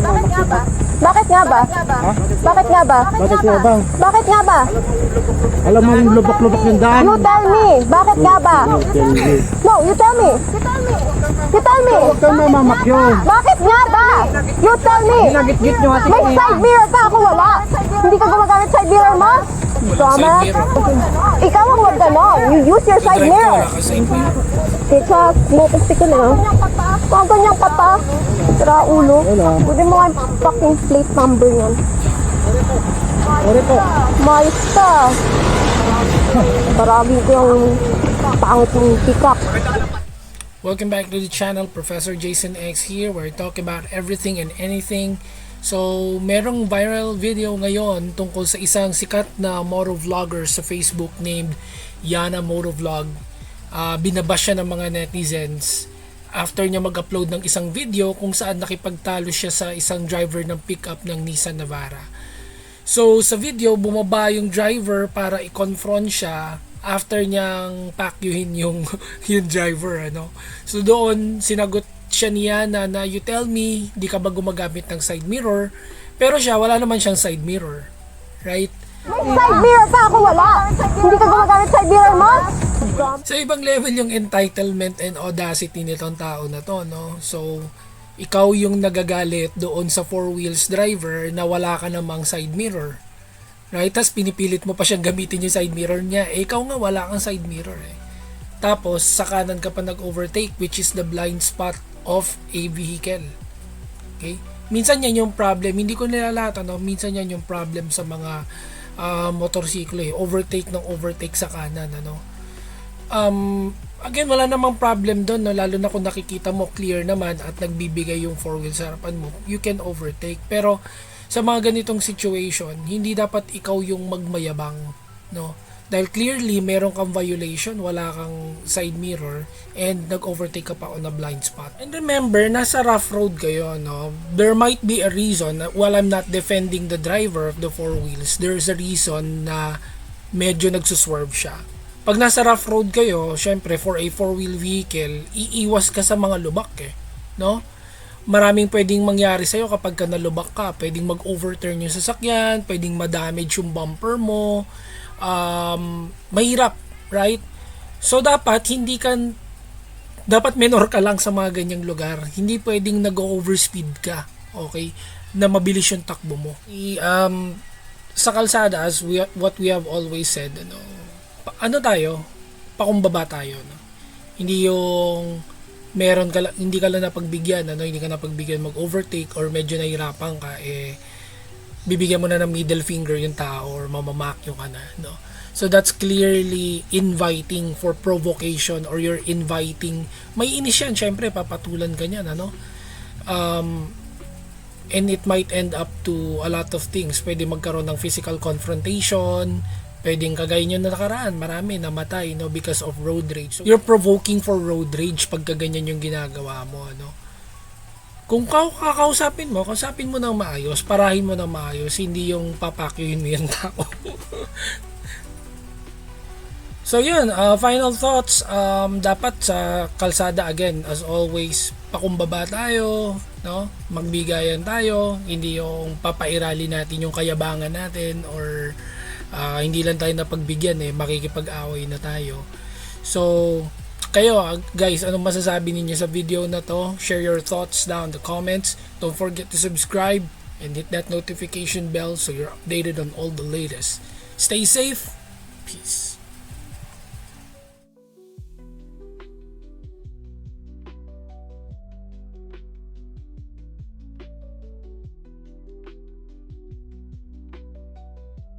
Bakit nga ba? Bakit nga ba? Ha? Bakit nga ba? Bakit nga ba? Bakit nga ba? Alam mo yung lubak-lubak yung daan? You tell me. Bakit nga ba? No, you tell me. You tell me. Huwag kang mamamak yun. Bakit nga ba? You tell me. Nagit-git nyo ate. May side mirror pa ako wala. Hindi ka gumagamit side mirror mo? Drama. Ikaw ang wag ganon. You use your side mirror. Teka, smoke stick ko na lang. Kung ganyan ka pa. Tara ulo. Pwede mo nga yung fucking plate number yan. Sorry po. Mais ka. Paragin ko yung pangit yung pick-up. Welcome back to the channel. Professor Jason X here, where I talk about everything and anything. So, merong viral video ngayon tungkol sa isang sikat na motovlogger sa Facebook named Yana Motovlog. Binabash siya ng mga netizens after niya mag-upload ng isang video kung saan nakipagtalo siya sa isang driver ng pickup ng Nissan Navara. So, sa video, bumaba yung driver para i-confront siya after niyang pakyuhin yung driver, ano. So doon sinagot siya niya na you tell me, di ka ba gumagamit ng side mirror? Pero siya wala naman siyang side mirror, right? May side mirror pa ako wala. Hindi ka gumagamit side mirror mo? Sa ibang level yung entitlement and audacity nitong tao na to, no? So ikaw yung nagagalit doon sa four wheels driver na wala ka namang side mirror. Right? Tapos pinipilit mo pa siyang gamitin yung side mirror niya. Eh, ikaw nga wala kang side mirror eh. Tapos, sa kanan ka pa nag-overtake, which is the blind spot of a vehicle. Okay? Minsan yan yung problem. Hindi ko nilalata, no? Minsan yan yung problem sa mga motorsiklo eh. Overtake ng overtake sa kanan, ano? Again, wala namang problem doon, no? Lalo na kung nakikita mo clear naman at nagbibigay yung four wheels sa harapan mo. You can overtake. Pero, sa mga ganitong situation, hindi dapat ikaw yung magmayabang, no? Dahil clearly, meron kang violation, wala kang side mirror, and nag-overtake ka pa on a blind spot. And remember, nasa rough road kayo, no? There might be a reason, while I'm not defending the driver of the four wheels, there's a reason na medyo nagsuswerve siya. Pag nasa rough road kayo, syempre, for a four-wheel vehicle, iiwas ka sa mga lubak eh, no? Maraming pwedeng mangyari sa'yo kapag ka nalubak ka. Pwedeng mag-overturn yung sasakyan, pwedeng ma-damage yung bumper mo. Mahirap, right? So dapat dapat menor ka lang sa mga ganyang lugar. Hindi pwedeng nag-overspeed ka, okay? Na mabilis yung takbo mo. Sa kalsada, as what we have always said, tayo? Pakumbaba tayo, no? Hindi yung hindi ka lang napagbigyan, hindi ka napagbigyan mag-overtake or medyo nahirapan ka, bibigyan mo na ng middle finger yung tao or mamamakyo ka na, no? So that's clearly inviting for provocation, or you're inviting, may inis yan, syempre papatulan ka niyan, and it might end up to a lot of things. Pwede magkaroon ng physical confrontation, pwedeng kagaya nyo na nakaraan, marami namatay, no, because of road rage. So, you're provoking for road rage pag ganyan yung ginagawa mo, no. Kung kausapin mo ng maayos, parahin mo ng maayos, hindi yung papakyuhin mo yung tao. So yun, final thoughts, dapat sa kalsada, again, as always, pakumbaba tayo, no, magbigayan tayo, hindi yung papairali natin yung kayabangan natin, or hindi lang tayo napagbigyan makikipag-away na tayo. So kayo guys, anong masasabi ninyo sa video na to? Share your thoughts down in the comments. Don't forget to subscribe and hit that notification bell so you're updated on all the latest. Stay safe. Peace.